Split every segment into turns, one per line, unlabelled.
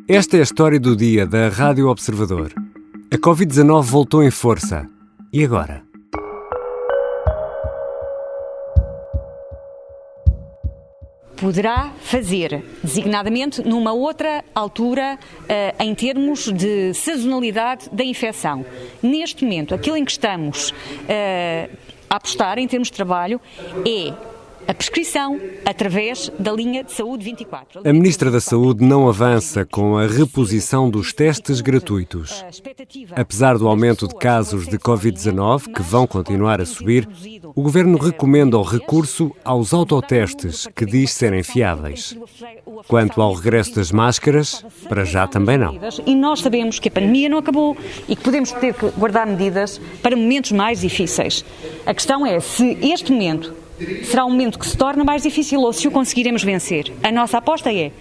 Esta é a história do dia da Rádio Observador. A Covid-19 voltou em força. E agora?
Poderá fazer, designadamente numa outra altura, em termos de sazonalidade da infecção. Neste momento, aquilo em que estamos a apostar em termos de trabalho é a prescrição através da linha de saúde 24.
A Ministra da Saúde não avança com a reposição dos testes gratuitos. Apesar do aumento de casos de Covid-19, que vão continuar a subir, o Governo recomenda o recurso aos autotestes, que diz serem fiáveis. Quanto ao regresso das máscaras, para já também não.
E nós sabemos que a pandemia não acabou e que podemos ter que guardar medidas para momentos mais difíceis. A questão é se este momento será um momento que se torna mais difícil ou se o conseguiremos vencer. A nossa aposta é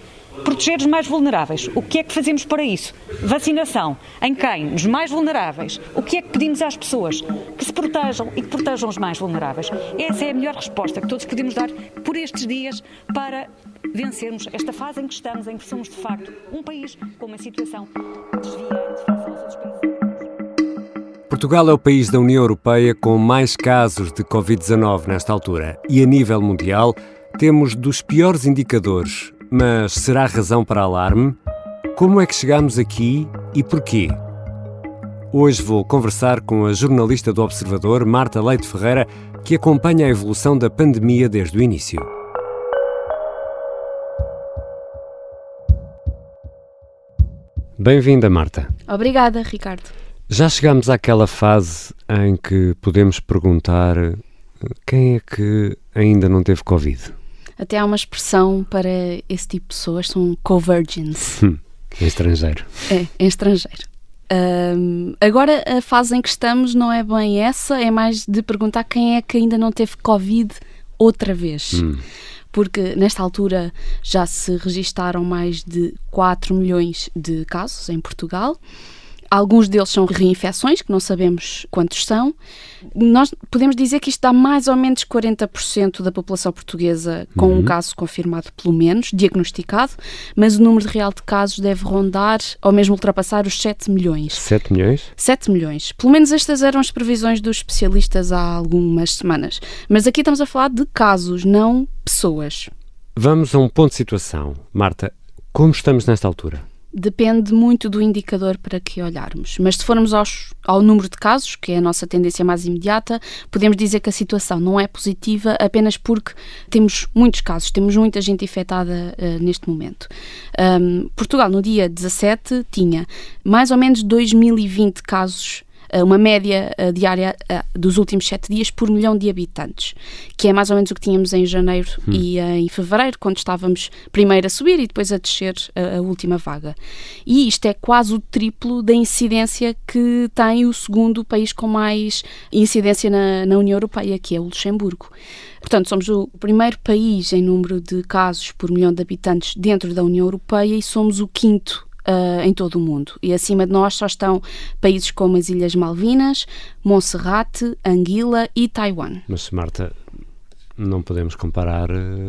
proteger os mais vulneráveis. O que é que fazemos para isso? Vacinação. Em quem? Nos mais vulneráveis. O que é que pedimos às pessoas? Que se protejam e que protejam os mais vulneráveis. Essa é a melhor resposta que todos podemos dar por estes dias para vencermos esta fase em que estamos, em que somos de facto um país com uma situação desviante face aos outros países.
Portugal é o país da União Europeia com mais casos de Covid-19 nesta altura e, a nível mundial, temos dos piores indicadores. Mas será razão para alarme? Como é que chegamos aqui e porquê? Hoje vou conversar com a jornalista do Observador, Marta Leite Ferreira, que acompanha a evolução da pandemia desde o início. Bem-vinda, Marta.
Obrigada, Ricardo.
Já chegamos àquela fase em que podemos perguntar quem é que ainda não teve Covid?
Até há uma expressão para esse tipo de pessoas, são covirgins.
Em estrangeiro.
É, em estrangeiro. Agora a fase em que estamos não é bem essa, é mais de perguntar quem é que ainda não teve Covid outra vez. Porque nesta altura já se registaram mais de 4 milhões de casos em Portugal. Alguns deles são reinfecções, que não sabemos quantos são. Nós podemos dizer que isto dá mais ou menos 40% da população portuguesa com um caso confirmado, pelo menos, diagnosticado, mas o número real de casos deve rondar ou mesmo ultrapassar os 7 milhões.
7 milhões?
7 milhões. Pelo menos estas eram as previsões dos especialistas há algumas semanas. Mas aqui estamos a falar de casos, não pessoas.
Vamos a um ponto de situação. Marta, como estamos nesta altura?
Depende muito do indicador para que olharmos. Mas se formos ao número de casos, que é a nossa tendência mais imediata, podemos dizer que a situação não é positiva apenas porque temos muitos casos, temos muita gente infectada neste momento. Portugal, no dia 17, tinha mais ou menos 2020 casos, uma média diária dos últimos 7 dias por milhão de habitantes, que é mais ou menos o que tínhamos em janeiro e em fevereiro, quando estávamos primeiro a subir e depois a descer a última vaga. E isto é quase o triplo da incidência que tem o segundo país com mais incidência na União Europeia, que é o Luxemburgo. Portanto, somos o primeiro país em número de casos por milhão de habitantes dentro da União Europeia e somos o quinto em todo o mundo. E acima de nós só estão países como as Ilhas Malvinas, Monserrate, Anguila e Taiwan.
Mas, Marta, não podemos comparar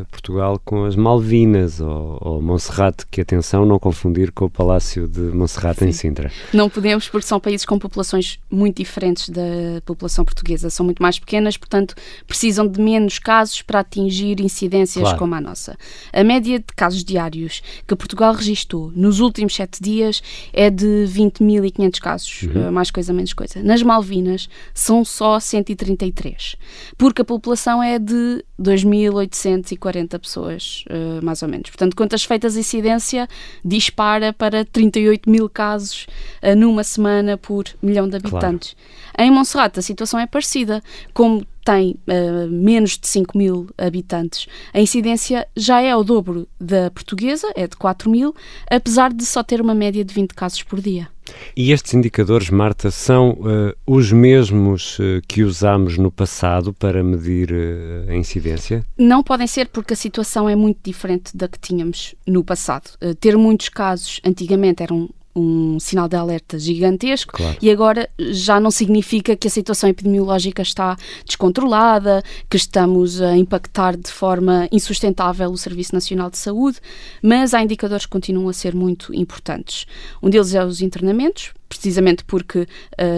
Portugal com as Malvinas ou Monserrate, que, atenção, não confundir com o Palácio de Monserrate em Sintra.
Não podemos, porque são países com populações muito diferentes da população portuguesa. São muito mais pequenas, portanto, precisam de menos casos para atingir incidências como a nossa. A média de casos diários que Portugal registou nos últimos 7 dias é de 20.500 casos, mais coisa, menos coisa. Nas Malvinas são só 133, porque a população é de 2.840 pessoas, mais ou menos. Portanto, contas feitas, a incidência dispara para 38 mil casos numa semana por milhão de habitantes. Em Monserrate a situação é parecida. Como tem menos de 5 mil habitantes, a incidência já é o dobro da portuguesa, é de 4 mil, apesar de só ter uma média de 20 casos por dia.
E estes indicadores, Marta, são os mesmos que usámos no passado para medir a incidência?
Não podem ser, porque a situação é muito diferente da que tínhamos no passado. Ter muitos casos antigamente eram um sinal de alerta gigantesco.
Claro.
E agora já não significa que a situação epidemiológica está descontrolada, que estamos a impactar de forma insustentável o Serviço Nacional de Saúde, mas há indicadores que continuam a ser muito importantes. Um deles é os internamentos, precisamente porque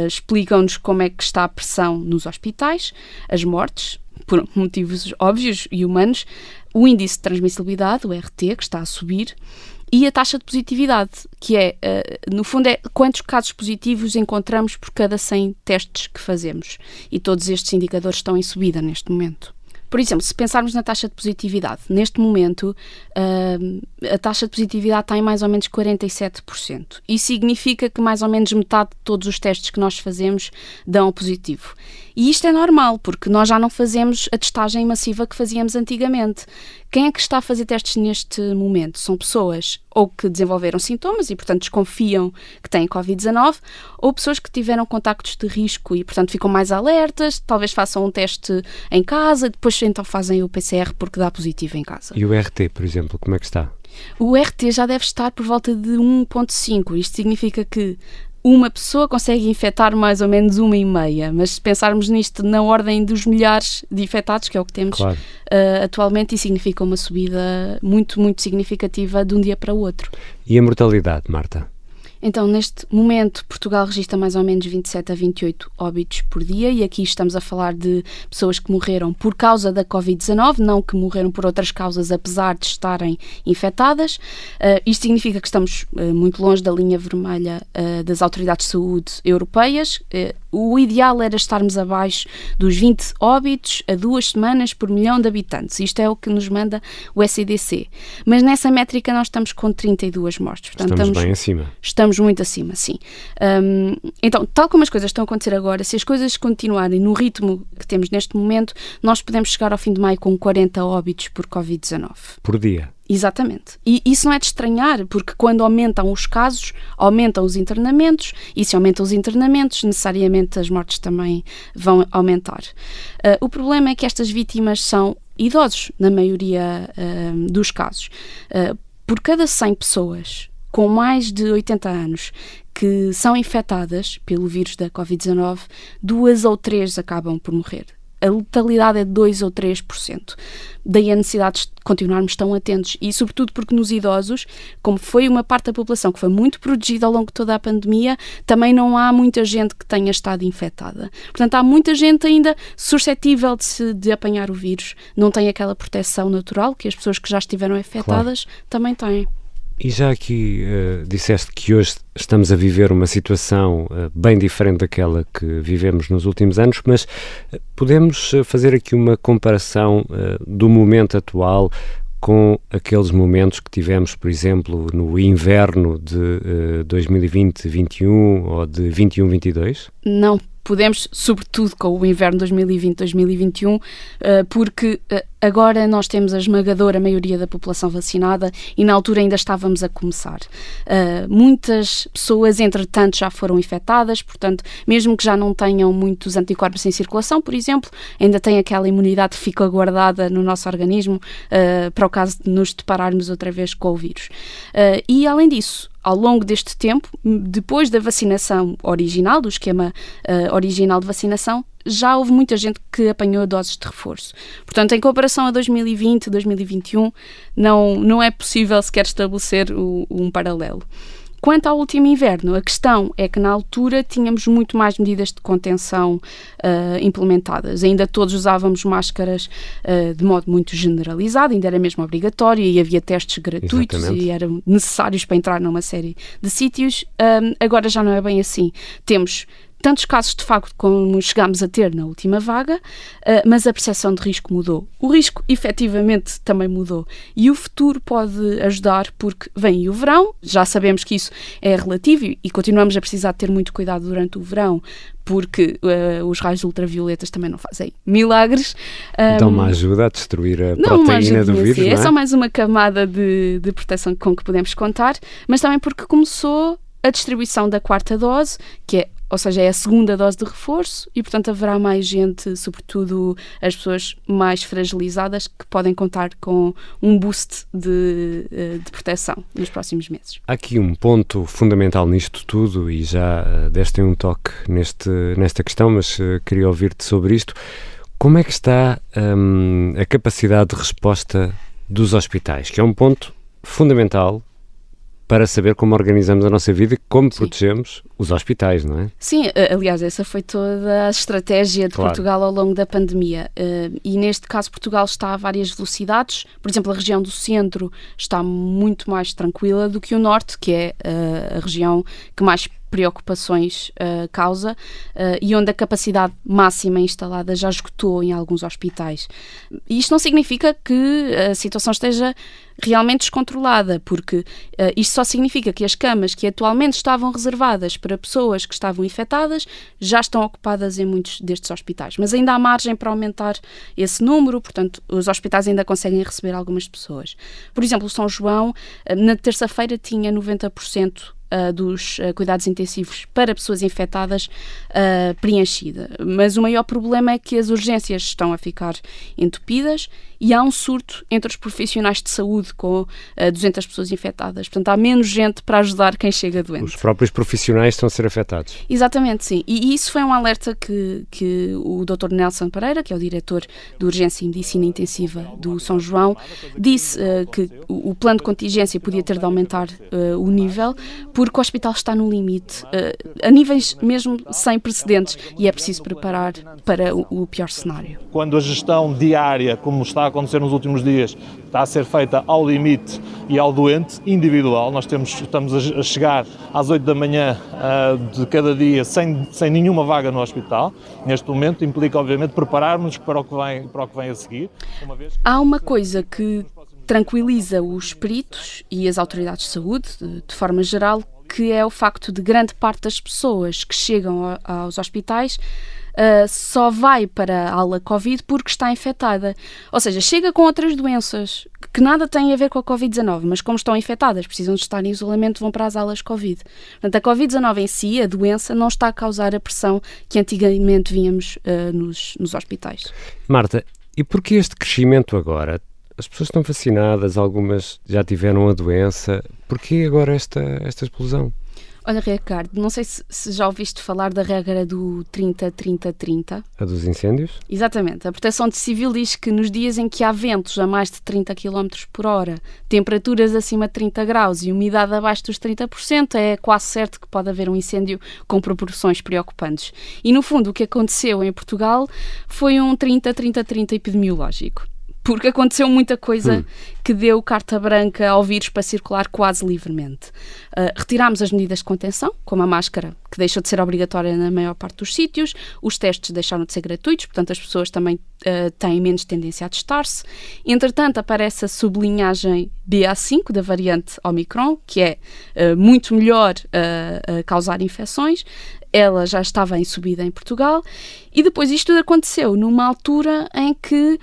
explicam-nos como é que está a pressão nos hospitais, as mortes, por motivos óbvios e humanos, o índice de transmissibilidade, o RT, que está a subir, e a taxa de positividade, que no fundo, é quantos casos positivos encontramos por cada 100 testes que fazemos. E todos estes indicadores estão em subida neste momento. Por exemplo, se pensarmos na taxa de positividade, neste momento a taxa de positividade está em mais ou menos 47%. Isso significa que mais ou menos metade de todos os testes que nós fazemos dão positivo. E isto é normal, porque nós já não fazemos a testagem massiva que fazíamos antigamente. Quem é que está a fazer testes neste momento? São pessoas ou que desenvolveram sintomas e, portanto, desconfiam que têm Covid-19, ou pessoas que tiveram contactos de risco e, portanto, ficam mais alertas, talvez façam um teste em casa, depois então fazem o PCR porque dá positivo em casa.
E o RT, por exemplo, como é que está?
O RT já deve estar por volta de 1,5. Isto significa que uma pessoa consegue infectar mais ou menos 1,5, mas se pensarmos nisto na ordem dos milhares de infectados, que é o que temos
Claro.
Atualmente, isso significa uma subida muito, muito significativa de um dia para o outro.
E a mortalidade, Marta?
Então, neste momento, Portugal registra mais ou menos 27 a 28 óbitos por dia, e aqui estamos a falar de pessoas que morreram por causa da Covid-19, não que morreram por outras causas, apesar de estarem infectadas. Isto significa que estamos muito longe da linha vermelha das autoridades de saúde europeias. O ideal era estarmos abaixo dos 20 óbitos a 2 semanas por milhão de habitantes. Isto é o que nos manda o ECDC. Mas nessa métrica nós estamos com 32 mortes. Portanto,
Estamos bem acima.
Estamos muito acima, sim. Então, tal como as coisas estão a acontecer agora, se as coisas continuarem no ritmo que temos neste momento, nós podemos chegar ao fim de maio com 40 óbitos por Covid-19.
Por dia?
Exatamente. E isso não é de estranhar, porque quando aumentam os casos, aumentam os internamentos, e se aumentam os internamentos, necessariamente as mortes também vão aumentar. O problema é que estas vítimas são idosos, na maioria dos casos. Por cada 100 pessoas com mais de 80 anos que são infectadas pelo vírus da Covid-19, 2 ou 3 acabam por morrer. A letalidade é de 2 ou 3%. Daí a necessidade de continuarmos tão atentos e, sobretudo, porque nos idosos, como foi uma parte da população que foi muito protegida ao longo de toda a pandemia, também não há muita gente que tenha estado infectada. Portanto, há muita gente ainda suscetível de apanhar o vírus. Não tem aquela proteção natural que as pessoas que já estiveram infectadas também têm.
E já aqui disseste que hoje estamos a viver uma situação bem diferente daquela que vivemos nos últimos anos, mas podemos fazer aqui uma comparação do momento atual com aqueles momentos que tivemos, por exemplo, no inverno de 2020-21 ou de 21-22?
Não. Podemos, sobretudo com o inverno 2020-2021, porque agora nós temos a esmagadora maioria da população vacinada e na altura ainda estávamos a começar. Muitas pessoas, entretanto, já foram infectadas, portanto, mesmo que já não tenham muitos anticorpos em circulação, por exemplo, ainda tem aquela imunidade que fica guardada no nosso organismo para o caso de nos depararmos outra vez com o vírus. E, além disso, ao longo deste tempo, depois da vacinação original, do esquema original de vacinação, já houve muita gente que apanhou doses de reforço. Portanto, em comparação a 2020, 2021, não é possível sequer estabelecer um paralelo. Quanto ao último inverno, a questão é que na altura tínhamos muito mais medidas de contenção implementadas. Ainda todos usávamos máscaras de modo muito generalizado, ainda era mesmo obrigatório e havia testes gratuitos. Exatamente. E eram necessários para entrar numa série de sítios. Agora já não é bem assim. Temos tantos casos de facto como chegámos a ter na última vaga, mas a percepção de risco mudou. O risco efetivamente também mudou e o futuro pode ajudar porque vem o verão, já sabemos que isso é relativo e continuamos a precisar ter muito cuidado durante o verão porque os raios ultravioletas também não fazem milagres.
Dão uma ajuda a destruir a proteína do vírus, não é?
É só mais uma camada de proteção com que podemos contar, mas também porque começou a distribuição da quarta dose, que é ou seja, é a segunda dose de reforço e, portanto, haverá mais gente, sobretudo as pessoas mais fragilizadas, que podem contar com um boost de proteção nos próximos meses.
Há aqui um ponto fundamental nisto tudo e já deste um toque nesta questão, mas queria ouvir-te sobre isto. Como é que está a capacidade de resposta dos hospitais, que é um ponto fundamental para saber como organizamos a nossa vida e como protegemos os hospitais, não é?
Sim, aliás, essa foi toda a estratégia de Portugal ao longo da pandemia. E neste caso Portugal está a várias velocidades. Por exemplo, a região do centro está muito mais tranquila do que o norte, que é a região que mais preocupações causa e onde a capacidade máxima instalada já esgotou em alguns hospitais. E isto não significa que a situação esteja realmente descontrolada, porque isto só significa que as camas que atualmente estavam reservadas para pessoas que estavam infectadas já estão ocupadas em muitos destes hospitais. Mas ainda há margem para aumentar esse número, portanto, os hospitais ainda conseguem receber algumas pessoas. Por exemplo, o São João, na terça-feira, tinha 90% dos cuidados intensivos para pessoas infectadas preenchida. Mas o maior problema é que as urgências estão a ficar entupidas e há um surto entre os profissionais de saúde com 200 pessoas infectadas. Portanto, há menos gente para ajudar quem chega doente.
Os próprios profissionais estão a ser afetados.
Exatamente, sim. E isso foi um alerta que o Dr. Nelson Pereira, que é o diretor de Urgência e Medicina Intensiva do São João, disse que o plano de contingência podia ter de aumentar o nível, porque o hospital está no limite, a níveis mesmo sem precedentes, e é preciso preparar para o pior cenário.
Quando a gestão diária, como está a acontecer nos últimos dias, está a ser feita ao limite e ao doente individual, nós estamos a chegar às 8 da manhã de cada dia sem nenhuma vaga no hospital. Neste momento implica, obviamente, prepararmos para o que vem a seguir.
Há uma coisa que tranquiliza os peritos e as autoridades de saúde, de forma geral, que é o facto de grande parte das pessoas que chegam aos hospitais só vai para a ala Covid porque está infectada. Ou seja, chega com outras doenças que nada têm a ver com a Covid-19, mas como estão infectadas, precisam de estar em isolamento, vão para as alas Covid. Portanto, a Covid-19 em si, a doença, não está a causar a pressão que antigamente víamos nos hospitais.
Marta, e porquê este crescimento agora? As pessoas estão vacinadas, algumas já tiveram a doença. Porquê agora esta explosão?
Olha, Ricardo, não sei se já ouviste falar da regra do 30-30-30.
A dos incêndios?
Exatamente. A Proteção Civil diz que nos dias em que há ventos a mais de 30 km por hora, temperaturas acima de 30 graus e umidade abaixo dos 30%, é quase certo que pode haver um incêndio com proporções preocupantes. E, no fundo, o que aconteceu em Portugal foi um 30-30-30 epidemiológico. Porque aconteceu muita coisa que deu carta branca ao vírus para circular quase livremente. Retirámos as medidas de contenção, como a máscara, que deixou de ser obrigatória na maior parte dos sítios, os testes deixaram de ser gratuitos, portanto as pessoas também têm menos tendência a testar-se. Entretanto, aparece a sublinhagem BA5 da variante Omicron, que é muito melhor a causar infecções. Ela já estava em subida em Portugal e depois isto tudo aconteceu numa altura em que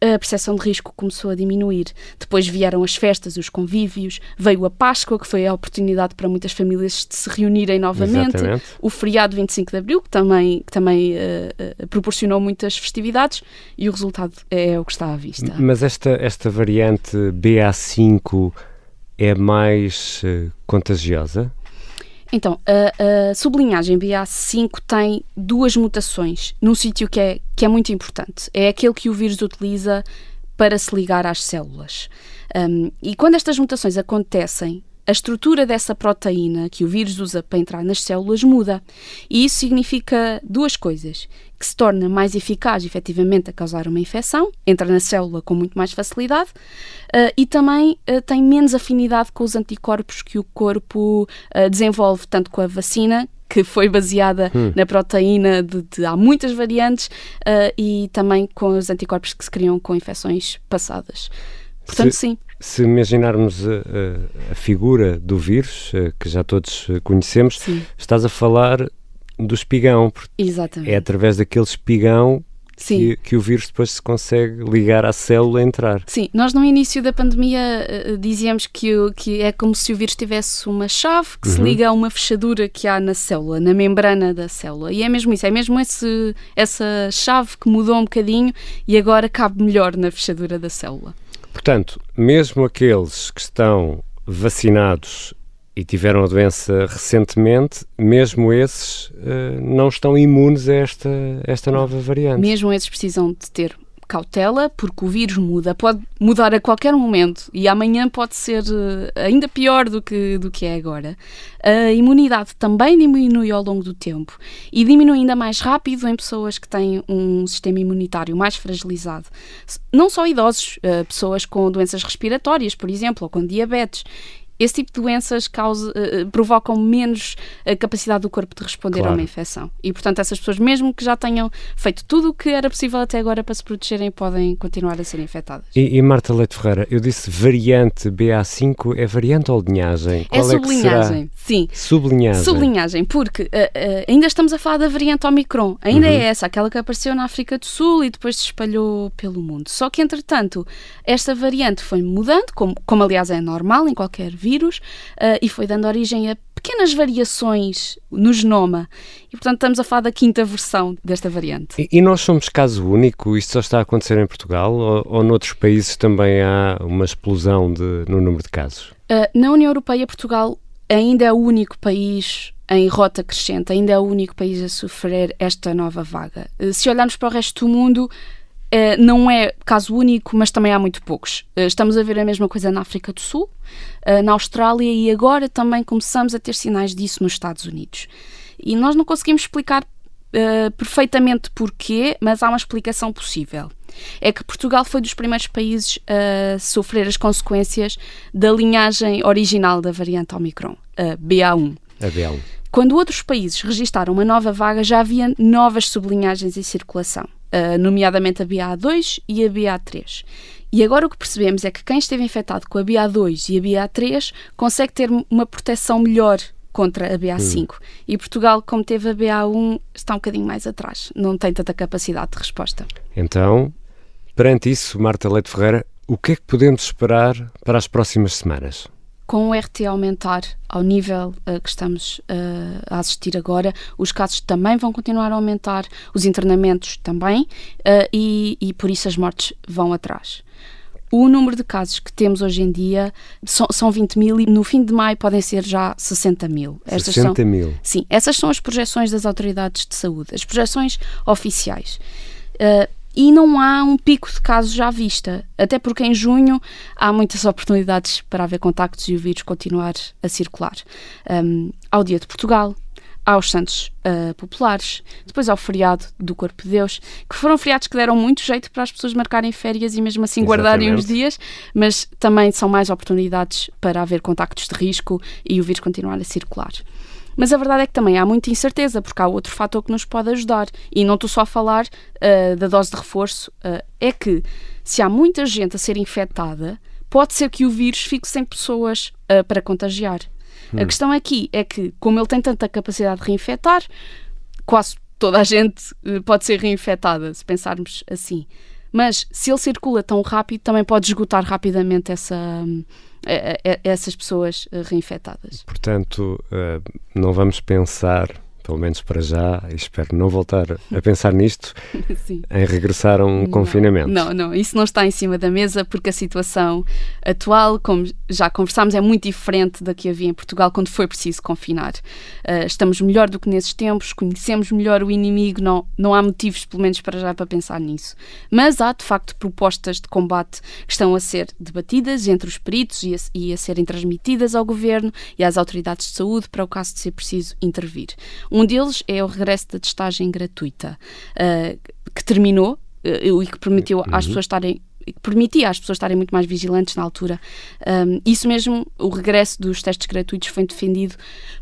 a percepção de risco começou a diminuir. Depois vieram as festas, os convívios, veio a Páscoa, que foi a oportunidade para muitas famílias de se reunirem novamente. Exatamente. O feriado 25 de Abril, que também proporcionou muitas festividades, e o resultado é o que está à vista.
Mas esta variante BA5 é mais contagiosa?
Então, a sublinhagem BA5 tem duas mutações num sítio que é muito importante. É aquele que o vírus utiliza para se ligar às células. E quando estas mutações acontecem, a estrutura dessa proteína que o vírus usa para entrar nas células muda. E isso significa duas coisas: que se torna mais eficaz, efetivamente, a causar uma infecção, entra na célula com muito mais facilidade, e também tem menos afinidade com os anticorpos que o corpo desenvolve, tanto com a vacina, que foi baseada na proteína há muitas variantes, e também com os anticorpos que se criam com infecções passadas. Portanto, sim.
Se imaginarmos a figura do vírus, que já todos conhecemos, sim, estás a falar do espigão.
Exatamente.
É através daquele espigão que o vírus depois se consegue ligar à célula e entrar.
Sim, nós no início da pandemia dizíamos que é como se o vírus tivesse uma chave que se liga a uma fechadura que há na célula, na membrana da célula. E é mesmo isso, é mesmo essa chave que mudou um bocadinho e agora cabe melhor na fechadura da célula.
Portanto, mesmo aqueles que estão vacinados e tiveram a doença recentemente, mesmo esses não estão imunes a esta nova variante.
Mesmo esses precisam de ter cautela, porque o vírus muda, pode mudar a qualquer momento e amanhã pode ser ainda pior do que é agora. A imunidade também diminui ao longo do tempo e diminui ainda mais rápido em pessoas que têm um sistema imunitário mais fragilizado. Não só idosos, pessoas com doenças respiratórias, por exemplo, ou com diabetes. Esse tipo de doenças provocam menos a capacidade do corpo de responder a uma infecção. E, portanto, essas pessoas, mesmo que já tenham feito tudo o que era possível até agora para se protegerem, podem continuar a ser infectadas.
E Marta Leite Ferreira, eu disse variante BA5, é variante ou linhagem?
Qual é sublinhagem, sim.
Sublinhagem.
Sublinhagem, porque ainda estamos a falar da variante Omicron. Ainda é essa, aquela que apareceu na África do Sul e depois se espalhou pelo mundo. Só que, entretanto, esta variante foi mudando, como aliás é normal em qualquer vírus, e foi dando origem a pequenas variações no genoma. E, portanto, estamos a falar da 5ª versão desta variante.
E nós somos caso único? Isto só está a acontecer em Portugal? Ou noutros países também há uma explosão no número de casos?
Na União Europeia, Portugal ainda é o único país em rota crescente, ainda é o único país a sofrer esta nova vaga. Se olharmos para o resto do mundo, não é caso único, mas também há muito poucos. Estamos a ver a mesma coisa na África do Sul, na Austrália e agora também começamos a ter sinais disso nos Estados Unidos. E nós não conseguimos explicar perfeitamente porquê, mas há uma explicação possível. É que Portugal foi dos primeiros países a sofrer as consequências da linhagem original da variante Omicron, a BA1.
A BA1.
Quando outros países registaram uma nova vaga, já havia novas sublinhagens em circulação, nomeadamente a BA2 e a BA3. E agora o que percebemos é que quem esteve infectado com a BA2 e a BA3 consegue ter uma proteção melhor contra a BA5. E Portugal, como teve a BA1, está um bocadinho mais atrás. Não tem tanta capacidade de resposta.
Então, perante isso, Marta Leite Ferreira, o que é que podemos esperar para as próximas semanas?
Com o RT aumentar ao nível que estamos a assistir agora, os casos também vão continuar a aumentar, os internamentos também, e por isso as mortes vão atrás. O número de casos que temos hoje em dia são 20 mil e no fim de maio podem ser já 60 mil.
60 mil?
Sim, essas são as projeções das autoridades de saúde, as projeções oficiais. E não há um pico de casos já à vista, até porque em junho há muitas oportunidades para haver contactos e o vírus continuar a circular. Ao Dia de Portugal, aos Santos Populares, depois ao feriado do Corpo de Deus, que foram feriados que deram muito jeito para as pessoas marcarem férias e mesmo assim guardarem uns dias, mas também são mais oportunidades para haver contactos de risco e o vírus continuar a circular. Mas a verdade é que também há muita incerteza, porque há outro fator que nos pode ajudar. E não estou só a falar da dose de reforço. É que se há muita gente a ser infectada, pode ser que o vírus fique sem pessoas para contagiar. A questão aqui é que, como ele tem tanta capacidade de reinfectar, quase toda a gente pode ser reinfectada, se pensarmos assim. Mas se ele circula tão rápido, também pode esgotar rapidamente essas pessoas reinfetadas.
Portanto, não vamos pensar, pelo menos para já, e espero não voltar a pensar nisto, em regressar a um confinamento.
Não, isso não está em cima da mesa, porque a situação atual, como já conversámos, é muito diferente da que havia em Portugal quando foi preciso confinar. Estamos melhor do que nesses tempos, conhecemos melhor o inimigo, não há motivos, pelo menos para já, para pensar nisso. Mas há, de facto, propostas de combate que estão a ser debatidas entre os peritos e a serem transmitidas ao Governo e às autoridades de saúde para o caso de ser preciso intervir. Um deles é o regresso da testagem gratuita, que terminou e que permitiu às pessoas permitia às pessoas estarem muito mais vigilantes na altura. Isso mesmo, o regresso dos testes gratuitos foi defendido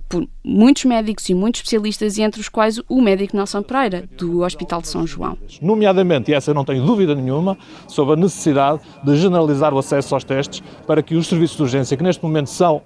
por muitos médicos e muitos especialistas, e entre os quais o médico Nelson Pereira, do Hospital de São João.
Nomeadamente, e essa eu não tenho dúvida nenhuma, sobre a necessidade de generalizar o acesso aos testes para que os serviços de urgência, que neste momento são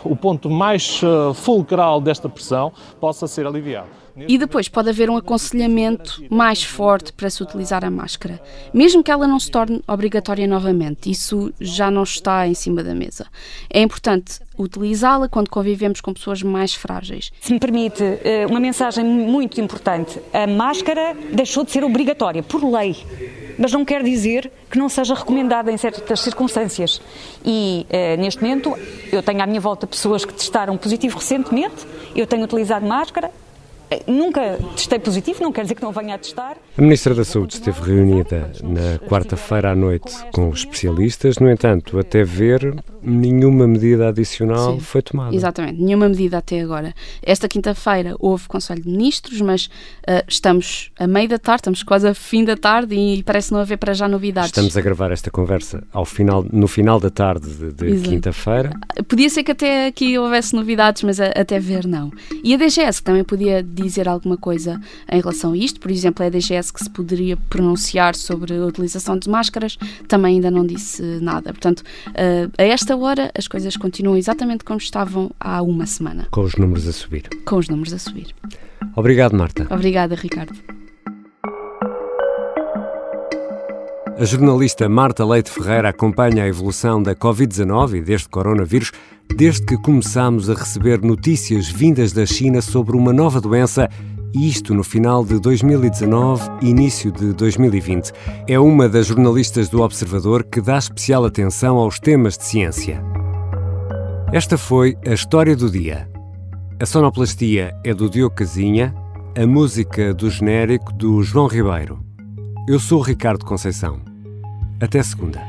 o ponto mais fulcral desta pressão, possa ser aliviado.
E depois pode haver um aconselhamento mais forte para se utilizar a máscara, mesmo que ela não se torne obrigatória novamente. Isso já não está em cima da mesa. É importante utilizá-la quando convivemos com pessoas mais frágeis.
Se me permite, uma mensagem muito importante. A máscara deixou de ser obrigatória, por lei, mas não quer dizer que não seja recomendada em certas circunstâncias. E, neste momento, eu tenho à minha volta pessoas que testaram positivo recentemente, eu tenho utilizado máscara. Nunca testei positivo, não quer dizer que não venha a testar.
A Ministra da Saúde esteve reunida na quarta-feira à noite com os especialistas, no entanto, até ver, nenhuma medida adicional
Sim,
foi tomada.
Exatamente, nenhuma medida até agora. Esta quinta-feira houve Conselho de Ministros, mas estamos a meio da tarde, estamos quase a fim da tarde e parece não haver para já novidades.
Estamos a gravar esta conversa no final da tarde de quinta-feira.
Podia ser que até aqui houvesse novidades, mas até ver não. E a DGS também podia dizer alguma coisa em relação a isto, por exemplo, é a DGS que se poderia pronunciar sobre a utilização de máscaras, também ainda não disse nada. Portanto, a esta hora as coisas continuam exatamente como estavam há uma semana.
Com os números a subir.
Com os números a subir.
Obrigado, Marta.
Obrigada, Ricardo.
A jornalista Marta Leite Ferreira acompanha a evolução da Covid-19 e deste coronavírus desde que começámos a receber notícias vindas da China sobre uma nova doença, e isto no final de 2019 e início de 2020. É uma das jornalistas do Observador que dá especial atenção aos temas de ciência. Esta foi a história do dia. A sonoplastia é do Diogo Casinha, a música do genérico do João Ribeiro. Eu sou o Ricardo Conceição. Até segunda.